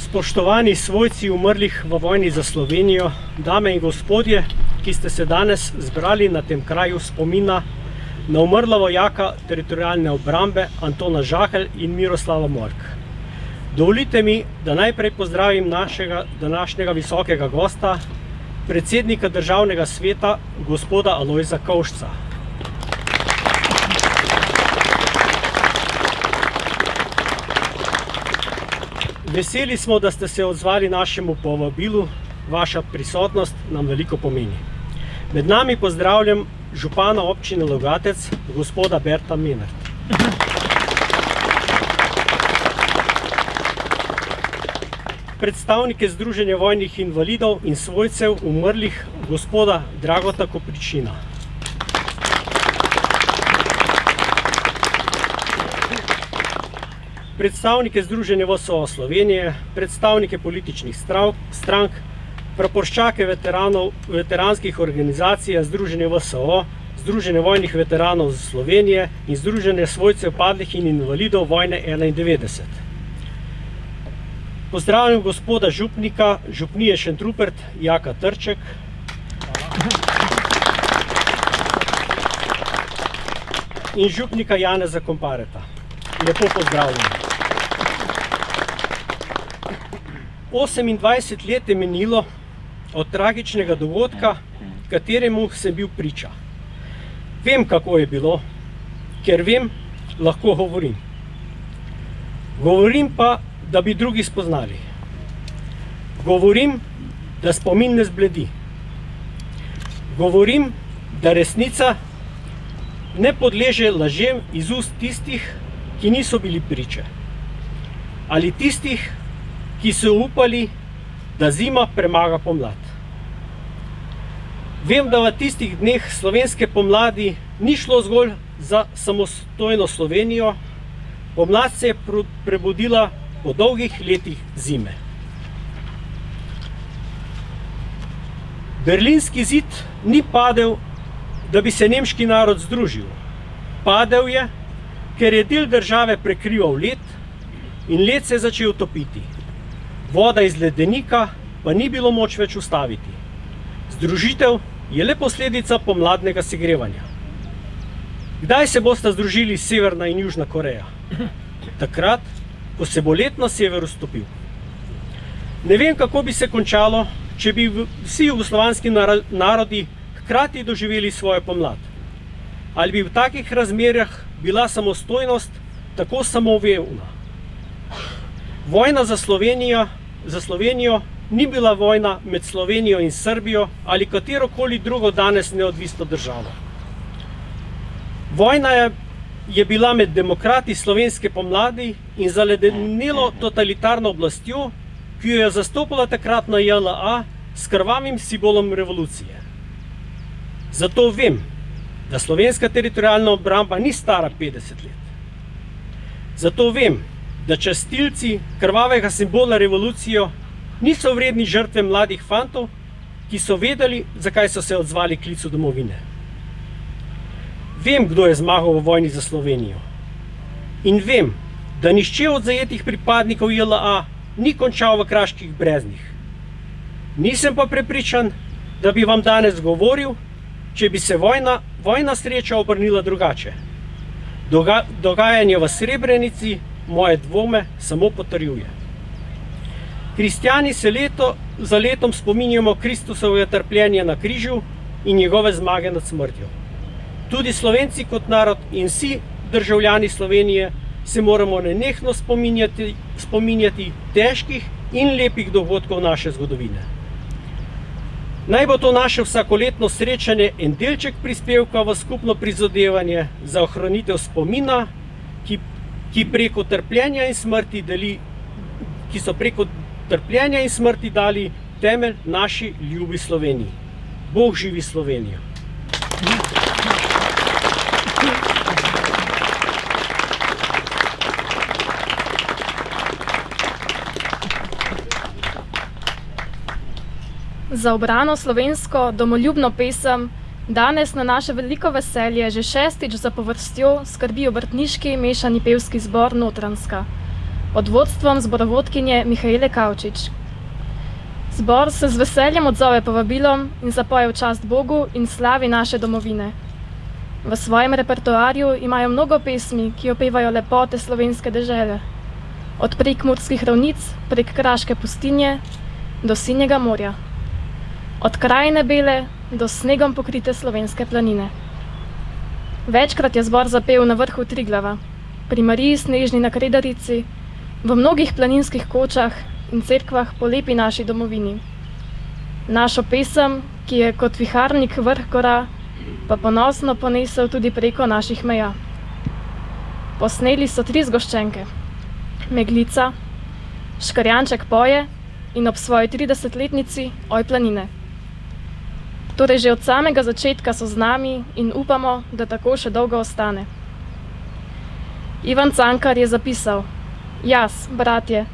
Spoštovani svojci umrlih v vojni za Slovenijo, dame in gospodje, ki ste se danes zbrali na tem kraju spomina na umrla vojaka teritorialne obrambe Antona Žakelj in Miroslava Mork. Dovolite mi, da najprej pozdravim našega današnjega visokega gosta, predsednika Državnega sveta, gospoda Alojza Kovšca. Veseli smo, da ste se odzvali našemu povabilu, vaša prisotnost nam veliko pomeni. Med nami pozdravljam župana občine Logatec, gospoda Berta Menart. Predstavnike Združenja vojnih invalidov in svojcev umrlih, gospoda Dragota Kopričina. Predstavnike Združenja VSO Slovenije, predstavnike političnih strank, praporščake veteranskih organizacij, Združenje VSO, Združenje vojnih veteranov Slovenije in Združenje svojcev padlih in invalidov vojne 91. Pozdravljam gospoda župnika, župnije Šentrupert, Jaka Trček. In župnika Janeza Kompareta. Lepo pozdravljam. 28 let je minilo od tragičnega dogodka, kateremu sem bil priča. Vem, kako je bilo, ker vem, lahko govorim. Govorim pa, da bi drugi spoznali. Govorim, da spomin ne zbledi. Govorim, da resnica ne podleže lažem iz ust tistih, ki niso bili priče. Ali tistih, ki so upali, da zima premaga pomlad. Vem, da v tistih dneh slovenske pomladi ni šlo zgolj za samostojno Slovenijo, pomlad se je prebudila po dolgih letih zime. Berlinski zid ni padel, da bi se nemški narod združil. Padel je, ker je del države prekrival led in led se je začel topiti. Voda iz ledenika pa ni bilo moč več ustaviti. Združitev je le posledica pomladnega segrevanja. Kdaj se bosta združili Severna in Južna Koreja? Takrat, ko se bo led na severu stopil. Ne vem, kako bi se končalo, če bi vsi jugoslovanski narodi hkrati doživeli svojo pomlad. Ali bi v takih razmerah bila samostojnost tako samoumevna? Vojna za Slovenijo ni bila vojna med Slovenijo in Srbijo ali katerokoli drugo danes neodvisno državo. Vojna je bila med demokrati slovenske pomladi in zaledenelo totalitarno oblastjo, ki jo je zastopala takratna JLA s krvavim simbolom revolucije. Zato vem, da slovenska teritorialna obramba ni stara 50 let. Zato vem, da častilci krvavega simbola revolucijo niso vredni žrtve mladih fantov, ki so vedeli, zakaj so se odzvali klicu domovine. Vem, kdo je zmagal v vojni za Slovenijo. In vem, da nihče od zajetih pripadnikov JLA ni končal v kraških breznih. Nisem pa prepričan, da bi vam danes govoril, če bi se vojna sreča obrnila drugače. Dogajanje v Srebrenici moje dvome samo potrjuje. Kristjani se leto za letom spominjamo Kristusovega trpljenja na križu in njegove zmage nad smrtjo. Tudi Slovenci kot narod in vsi državljani Slovenije se moramo nenehno spominjati težkih in lepih dogodkov naše zgodovine. Naj bo to naše vsakoletno srečanje en delček prispevka v skupno prizadevanje za ohranitev spomina, ki so preko trpljenja in smrti dali temelj naši ljubi Sloveniji. Bog živi Slovenijo. Za ubrano slovensko domoljubno pesem danes na naše veliko veselje že šestič zapovrstjo skrbi obrtniški mešani pevski zbor Notranjska. pod vodstvom zborovodkinje Mihaele Kavčič. Zbor se z veseljem odzove povabilom in zapoje v čast Bogu in slavi naše domovine. V svojem repertoarju imajo mnogo pesmi, ki opevajo lepote slovenske dežele. Od prekmurskih ravnic prek kraške pustinje do sinjega morja. Od krajine bele do snegom pokrite slovenske planine. Večkrat je zbor zapel na vrhu Triglava, pri Mariji Snežni na Kredarici, v mnogih planinskih kočah in cerkvah po lepi naši domovini. Našo pesem, ki je kot viharnik vrh gora, pa ponosno ponesel tudi preko naših meja. Posneli so 3 zgoščenke: Meglica, Škarjanček poje in ob svoji 30-letnici Oj planine. Torej že od samega začetka so z nami in upamo, da tako še dolgo ostane. Ivan Cankar je zapisal: Jaz, bratje,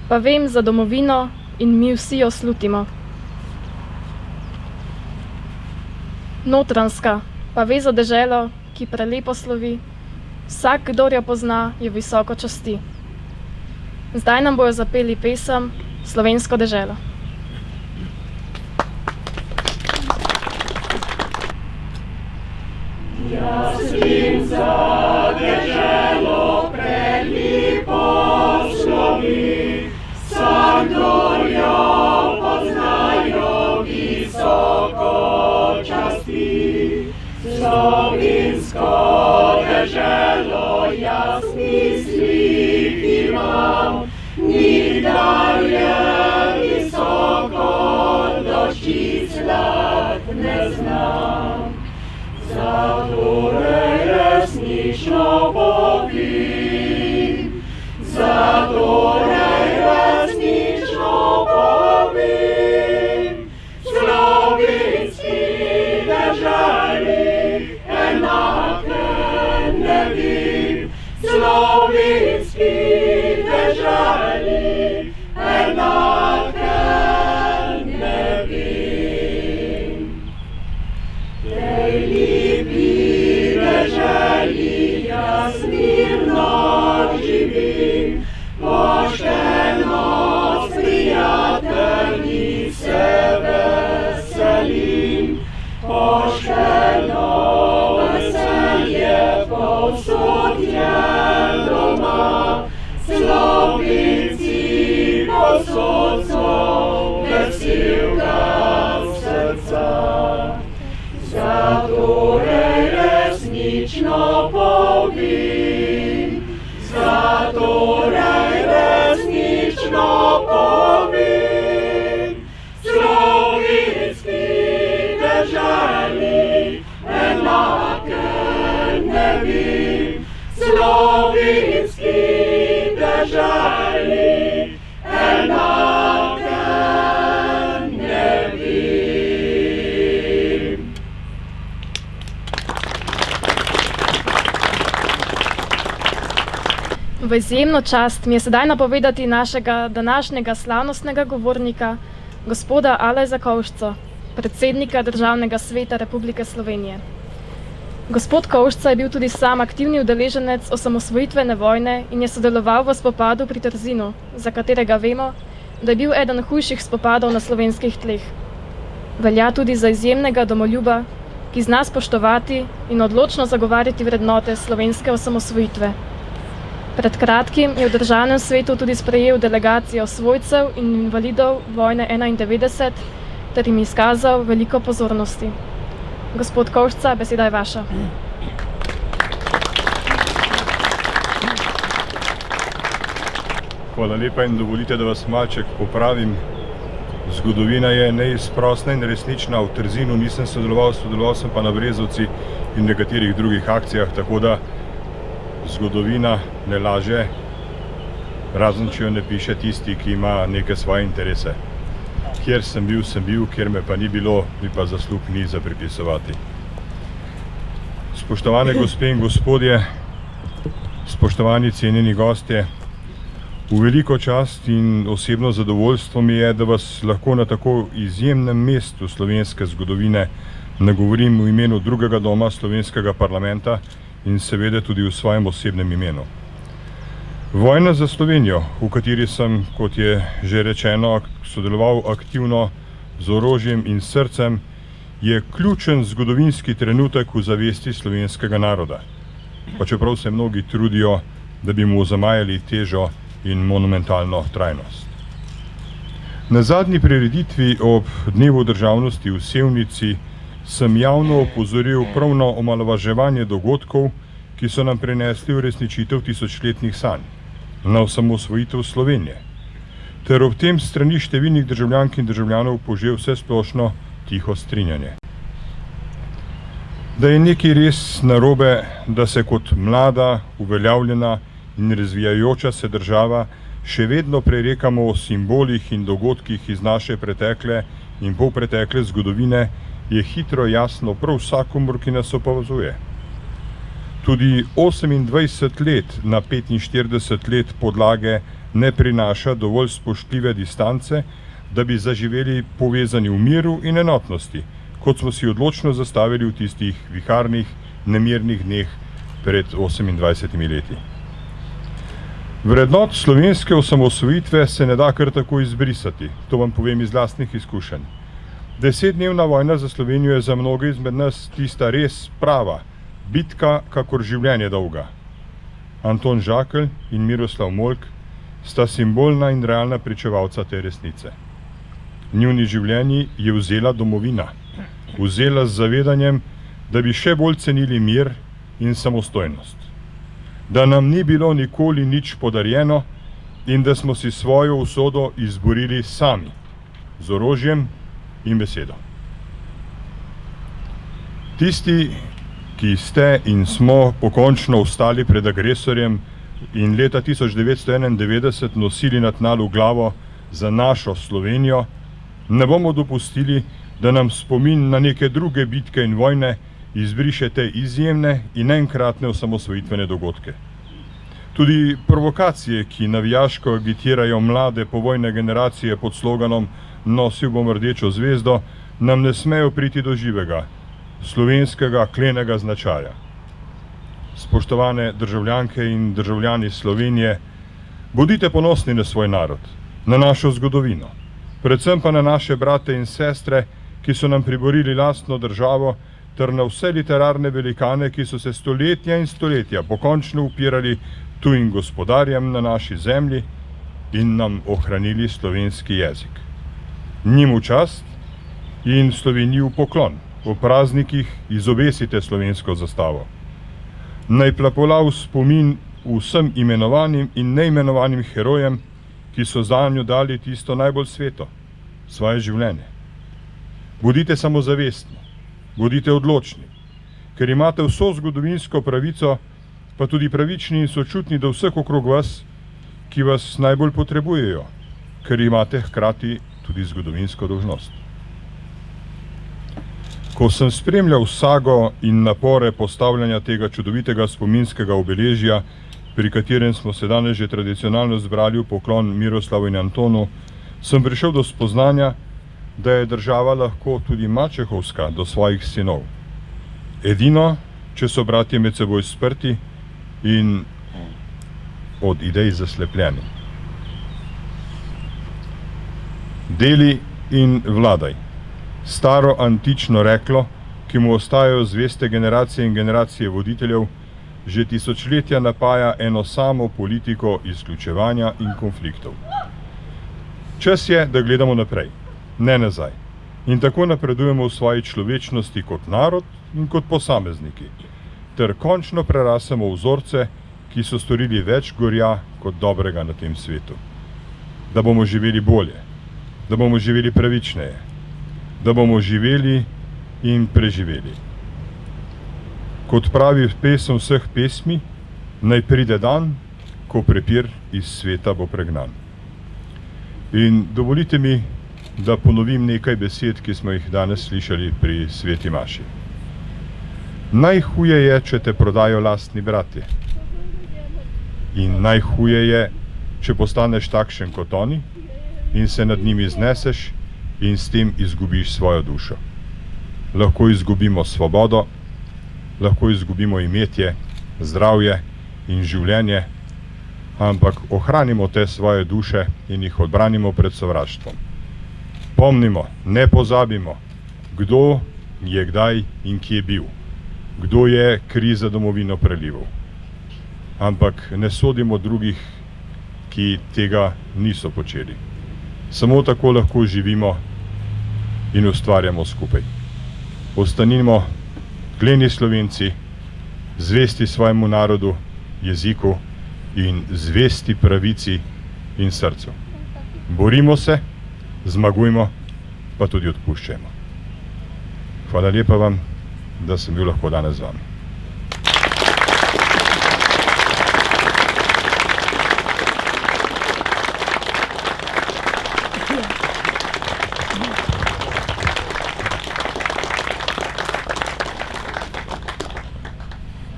pa vem za domovino in mi vsi jo slutimo. Notranjska pa ve za deželo, ki prelepo slovi, vsak, kdor jo pozna, jo visoko časti. Zdaj nam bojo zapeli pesem Slovensko deželo. Jaz vim za deželo prelepo slovi, vsakdor jo poznajo visoko časti. Slovensko deželo jaz mislih imam, nikdar je visoko došči slad ne znam. Zatorej resnično povim, zatorej resnično povim, slovenski deželi enake ne vim, slovenski deželi enake ne vim. Tej lepi deželi jaz mirno živim, pošteno s prijatelji se veselim, pošteno veselje povsod je doma, Slovenci povsod so veselka srca. Zatorej resnično povim, zatorej resnično povim, slovenski deželi enake ne vim, slovenski deželi enake ne vim. V izjemno čast mi je sedaj napovedati našega današnjega slavnostnega govornika, gospoda Alojza Kovšco, predsednika Državnega sveta Republike Slovenije. Gospod Kovšca je bil tudi sam aktivni udeleženec osamosvojitvene vojne in je sodeloval v spopadu pri Trzinu, za katerega vemo, da je bil eden hujših spopadov na slovenskih tleh. Velja tudi za izjemnega domoljuba, ki zna spoštovati in odločno zagovarjati vrednote slovenske osamosvojitve. Pred kratkim je v Državnem svetu tudi sprejel delegacijo svojcev in invalidov vojne 91 ter jim izkazal veliko pozornosti. Gospod Kovšca, beseda je vaša. Hvala lepa in dovolite, da vas malček popravim. Zgodovina je neizprostna in resnična. V Trzinu nisem sodeloval sem pa na Brezovci in nekaterih drugih akcijah, tako da zgodovina ne laže, razen če jo ne piše tisti, ki ima neke svoje interese. Kjer sem bil, kjer me pa ni bilo, mi pa zaslug ni za pripisovati. Spoštovane gospe in gospodje, spoštovani cenjeni gostje, v veliko čast in osebno zadovoljstvo mi je, da vas lahko na tako izjemnem mestu slovenske zgodovine nagovorim v imenu drugega doma slovenskega parlamenta in seveda tudi v svojem osebnem imenu. Vojna za Slovenijo, v kateri sem, kot je že rečeno, sodeloval aktivno z orožjem in srcem, je ključen zgodovinski trenutek v zavesti slovenskega naroda. Pa čeprav se mnogi trudijo, da bi mu zamajali težo in monumentalno trajnost. Na zadnji prireditvi ob Dnevu državnosti v Sevnici sem javno opozoril prav na omalovaževanje dogodkov, ki so nam prinesli uresničitev tisočletnih sanj, na osamosvojitev Slovenije, ter ob tem strani številnih državljank in državljanov požel vsesplošno tiho strinjanje. Da je nekaj res narobe, da se kot mlada, uveljavljena in razvijajoča se država še vedno prerekamo o simbolih in dogodkih iz naše pretekle in polpretekle zgodovine, je hitro jasno prav vsakomur, ki nas opazuje. Tudi 28 let na 45 let podlage ne prinaša dovolj spoštljive distance, da bi zaživeli povezani v miru in enotnosti, kot smo si odločno zastavili v tistih viharnih, nemirnih dneh pred 28 leti. Vrednot slovenske osamosvojitve se ne da kar tako izbrisati, to vam povem iz lastnih izkušenj. 10-dnevna vojna za Slovenijo je za mnoge izmed nas tista res prava, bitka kakor življenje dolga. Anton Žakelj in Miroslav Molk sta simbolna in realna pričevalca te resnice. Njuni življenji je vzela domovina, vzela z zavedanjem, da bi še bolj cenili mir in samostojnost. Da nam ni bilo nikoli nič podarjeno in da smo si svojo usodo izborili sami, z orožjem in besedo. Tisti, ki ste in smo pokončno vstali pred agresorjem in leta 1991 nosili na tnalu glavo za našo Slovenijo, ne bomo dopustili, da nam spomin na neke druge bitke in vojne izbriše te izjemne in enkratne osamosvojitvene dogodke. Tudi provokacije, ki navijaško agitirajo mlade povojne generacije pod sloganom Nosil bom rdečo zvezdo, nam ne smejo priti do živega, slovenskega klenega značaja. Spoštovane državljanke in državljani Slovenije, bodite ponosni na svoj narod, na našo zgodovino, predvsem pa na naše brate in sestre, ki so nam priborili lastno državo, ter na vse literarne velikane, ki so se stoletja in stoletja pokončno upirali tujim gospodarjem na naši zemlji in nam ohranili slovenski jezik. Njim v čast in Sloveniji v poklon. V praznikih izobesite slovensko zastavo. Naj plapola v spomin vsem imenovanim in neimenovanim herojem, ki so zanjo dali tisto najbolj sveto, svoje življenje. Bodite samozavestni, bodite odločni, ker imate vso zgodovinsko pravico, pa tudi pravični in sočutni do vseh okrog vas, ki vas najbolj potrebujejo, ker imate hkrati tudi zgodovinsko dolžnost. Ko sem spremljal sago in napore postavljanja tega čudovitega spominskega obeležja, pri katerem smo se danes že tradicionalno zbrali v poklon Miroslavu in Antonu, sem prišel do spoznanja, da je država lahko tudi mačehovska do svojih sinov. Edino, če so bratje med seboj sprti in od idej zaslepljeni. Deli in vladaj. Staro antično reklo, ki mu ostajajo zveste generacije in generacije voditeljev, že tisočletja napaja eno samo politiko izključevanja in konfliktov. Čas je, da gledamo naprej, ne nazaj. In tako napredujemo v svoji človečnosti kot narod in kot posamezniki, ter končno prerasemo vzorce, ki so storili več gorja kot dobrega na tem svetu. Da bomo živeli bolje, da bomo živeli pravičneje, da bomo živeli in preživeli. Kot pravi pesem vseh pesmi, naj pride dan, ko prepir iz sveta bo pregnan. In dovolite mi, da ponovim nekaj besed, ki smo jih danes slišali pri sveti maši. Najhuje je, če te prodajo lastni bratje. In najhuje je, če postaneš takšen kot oni in se nad njimi zneseš in s tem izgubiš svojo dušo. Lahko izgubimo svobodo, lahko izgubimo imetje, zdravje in življenje, ampak ohranimo te svoje duše in jih odbranimo pred sovraštvom. Pomnimo, ne pozabimo, kdo je kdaj in kje bil, kdo je kri za domovino prelival. Ampak ne sodimo drugih, ki tega niso počeli. Samo tako lahko živimo in ustvarjamo skupaj. Ostanimo kleni Slovenci, zvesti svojemu narodu, jeziku in zvesti pravici in srcu. Borimo se, zmagujmo, pa tudi odpuščajmo. Hvala lepa vam, da sem bil lahko danes z vami.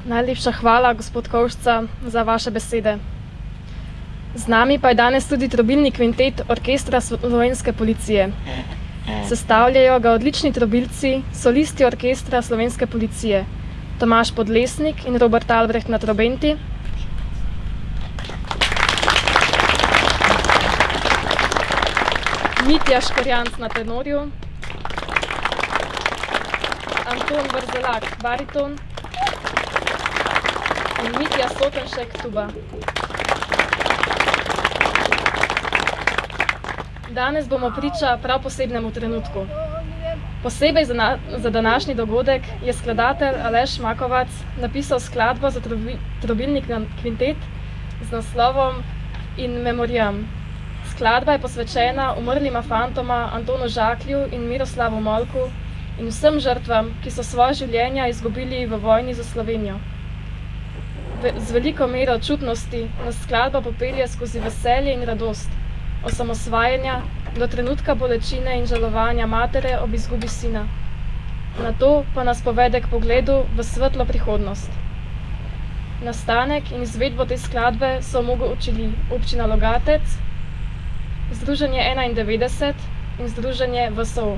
Najlepša hvala, gospod Kovšca, za vaše besede. Z nami pa je danes tudi trobilni kvintet Orkestra Slovenske policije. Sestavljajo ga odlični trobilci, solisti Orkestra Slovenske policije, Tomaž Podlesnik in Robert Albrecht na trobenti, Mitja Škorjanc na tenorju, Anton Vrzelak bariton in Mitja Sotenšek tuba. Danes bomo priča prav posebnemu trenutku. Posebej za današnji dogodek je skladatelj Aleš Makovac napisal skladbo za trobilni kvintet z naslovom In memoriam. Skladba je posvečena umrlima fantoma Antonu Žaklju in Miroslavu Molku in vsem žrtvam, ki so svoje življenja izgubili v vojni za Slovenijo. Z veliko mero čutnosti nas skladba popelje skozi veselje in radost, osamosvajanja do trenutka bolečine in žalovanja matere ob izgubi sina. Nato pa nas povede k pogledu v svetlo prihodnost. Nastanek in izvedbo te skladbe so omogočili Občina Logatec, Združenje 91 in Združenje VSO.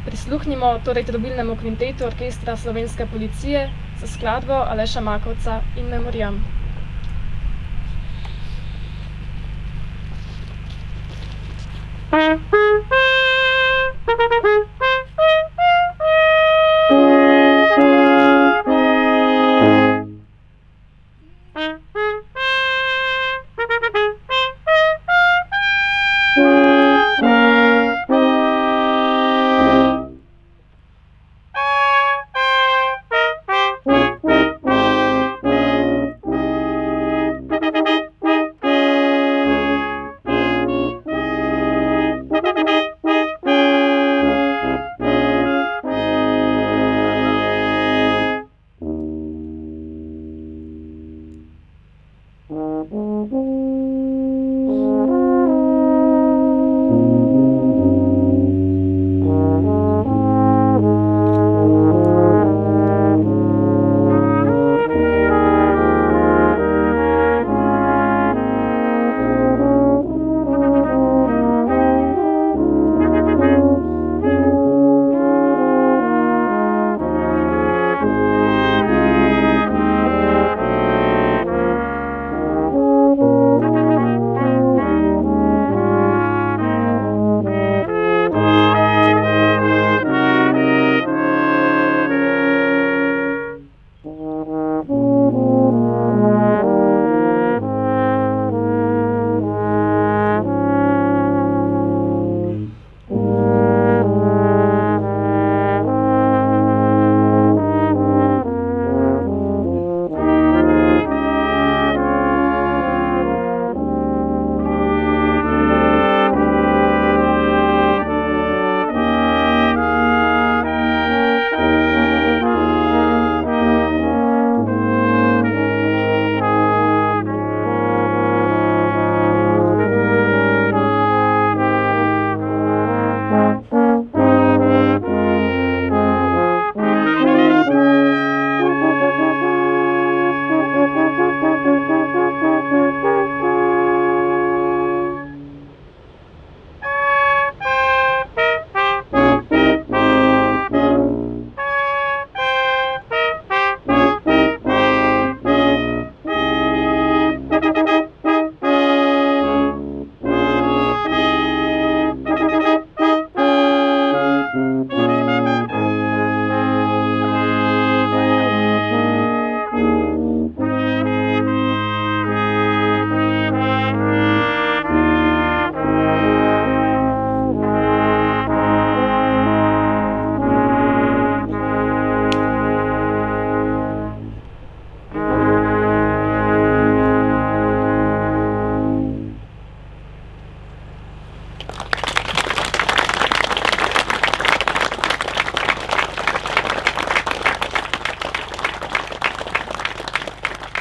Prisluhnimo torej trobilnemu kvintetu Orkestra Slovenske policije za skladbo Aleša Makovca In memoriam. Thank